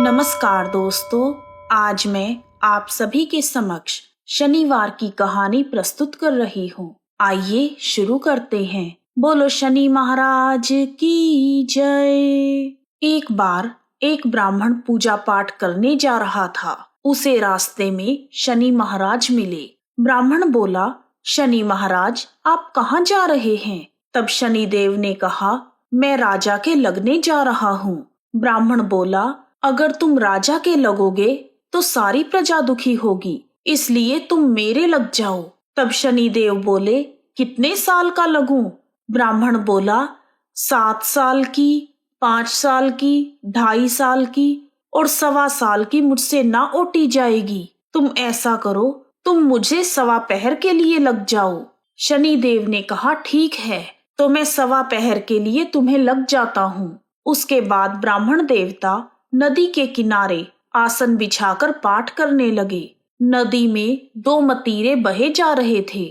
नमस्कार दोस्तों, आज मैं आप सभी के समक्ष शनिवार की कहानी प्रस्तुत कर रही हूँ। आइए शुरू करते हैं। बोलो शनि महाराज की जय। एक बार एक ब्राह्मण पूजा पाठ करने जा रहा था। उसे रास्ते में शनि महाराज मिले। ब्राह्मण बोला, शनि महाराज आप कहाँ जा रहे हैं? तब शनि देव ने कहा, मैं राजा के लगने जा रहा हूँ। ब्राह्मण बोला, अगर तुम राजा के लगोगे तो सारी प्रजा दुखी होगी, इसलिए तुम मेरे लग जाओ। तब शनि देव बोले, कितने साल का लगूं? ब्राह्मण बोला, 7 साल की, 5 साल की, 2.5 साल की और 1.25 साल की मुझसे ना ओटी जाएगी। तुम ऐसा करो, तुम मुझे 1.25 पहर के लिए लग जाओ। शनि देव ने कहा, ठीक है, तो मैं 1.25 पहर के लिए तुम्हें लग जाता हूँ। उसके बाद ब्राह्मण देवता नदी के किनारे आसन बिछाकर पाठ करने लगे। नदी में 2 मतीरे बहे जा रहे थे।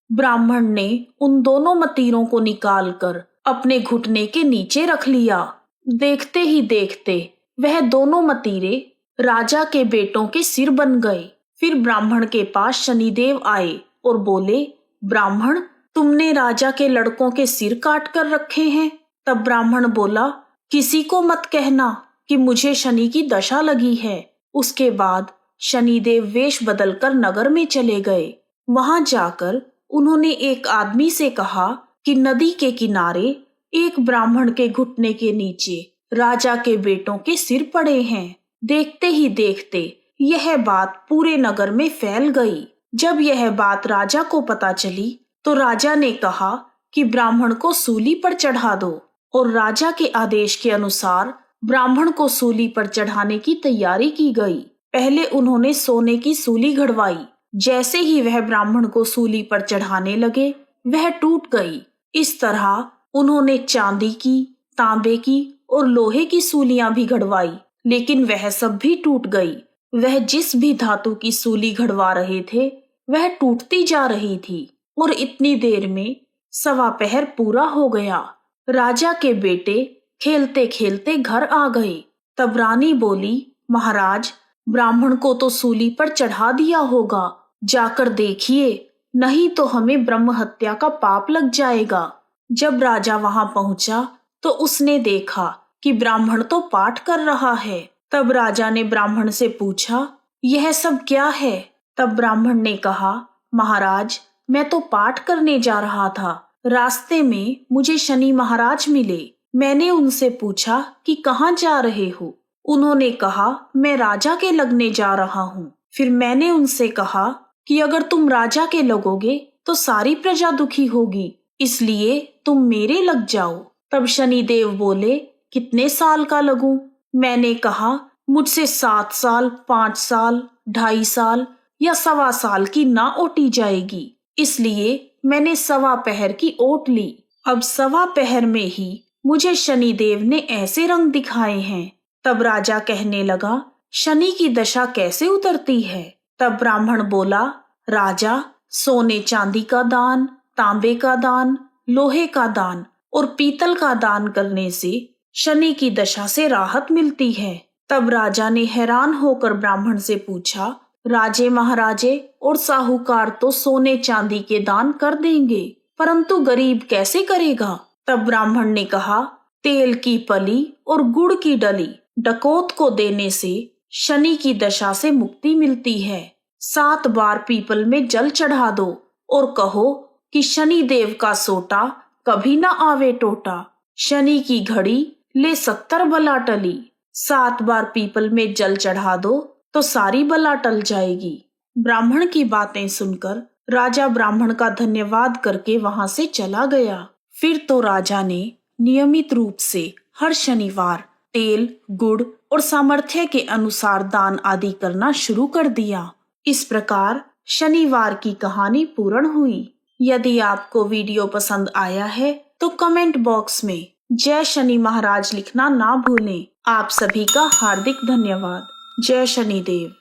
ब्राह्मण ने उन दोनों मतीरों को निकालकर अपने घुटने के नीचे रख लिया। देखते ही देखते वह दोनों मतीरे राजा के बेटों के सिर बन गए। फिर ब्राह्मण के पास शनिदेव आए और बोले, ब्राह्मण, तुमने राजा के लड़कों के सिर काट कर रखे हैं। तब ब्राह्मण बोला, किसी को मत कहना कि मुझे शनि की दशा लगी है। उसके बाद शनिदेव वेश बदलकर नगर में चले गए। वहां जाकर उन्होंने एक आदमी से कहा कि नदी के किनारे एक ब्राह्मण के घुटने के नीचे राजा के बेटों के सिर पड़े हैं। देखते ही देखते यह बात पूरे नगर में फैल गई। जब यह बात राजा को पता चली तो राजा ने कहा कि ब्राह्मण को सूली पर चढ़ा दो, और राजा के आदेश के अनुसार ब्राह्मण को सूली पर चढ़ाने की तैयारी की गई। पहले उन्होंने सोने की सूली घड़वाई। जैसे ही वह ब्राह्मण को सूली पर चढ़ाने लगे, वह टूट गई। इस तरह उन्होंने चांदी की, तांबे की और लोहे की सूलियां भी घड़वाई, लेकिन वह सब भी टूट गई। वह जिस भी धातु की सूली घड़वा रहे थे, वह टूटती जा रही थी, और इतनी देर में 1.25 पहर पूरा हो गया। राजा के बेटे खेलते खेलते घर आ गए। तब रानी बोली, महाराज, ब्राह्मण को तो सूली पर चढ़ा दिया होगा, जाकर देखिए, नहीं तो हमें ब्रह्म हत्या का पाप लग जाएगा। जब राजा वहां पहुंचा तो उसने देखा कि ब्राह्मण तो पाठ कर रहा है। तब राजा ने ब्राह्मण से पूछा, यह सब क्या है? तब ब्राह्मण ने कहा, महाराज, मैं तो पाठ करने जा रहा था। रास्ते में मुझे शनि महाराज मिले। मैंने उनसे पूछा कि कहाँ जा रहे हो? उन्होंने कहा, मैं राजा के लगने जा रहा हूँ। फिर मैंने उनसे कहा कि अगर तुम राजा के लगोगे तो सारी प्रजा दुखी होगी, इसलिए तुम मेरे लग जाओ। तब शनिदेव बोले, कितने साल का लगूं? मैंने कहा, मुझसे 7 साल, 5 साल, 2.5 साल या 1.25 साल की ना ओटी जाएगी, इसलिए मैंने 1.25 पहर की ओट ली। अब 1.25 पहर में ही मुझे शनिदेव ने ऐसे रंग दिखाए हैं। तब राजा कहने लगा, शनि की दशा कैसे उतरती है? तब ब्राह्मण बोला, राजा, सोने चांदी का दान, तांबे का दान, लोहे का दान और पीतल का दान करने से शनि की दशा से राहत मिलती है। तब राजा ने हैरान होकर ब्राह्मण से पूछा, राजे महाराजे और साहूकार तो सोने चांदी के दान कर देंगे, परंतु गरीब कैसे करेगा? तब ब्राह्मण ने कहा, तेल की पली और गुड़ की डली डकैत को देने से शनि की दशा से मुक्ति मिलती है। 7 बार पीपल में जल चढ़ा दो और कहो कि शनि देव का सोटा कभी ना आवे टोटा। शनि की घड़ी ले 70 बला टली। 7 बार पीपल में जल चढ़ा दो तो सारी बला टल जाएगी। ब्राह्मण की बातें सुनकर राजा ब्राह्मण का धन्यवाद करके वहां से चला गया। फिर तो राजा ने नियमित रूप से हर शनिवार तेल, गुड़ और सामर्थ्य के अनुसार दान आदि करना शुरू कर दिया। इस प्रकार शनिवार की कहानी पूर्ण हुई। यदि आपको वीडियो पसंद आया है तो कमेंट बॉक्स में जय शनि महाराज लिखना ना भूलें। आप सभी का हार्दिक धन्यवाद। जय शनिदेव।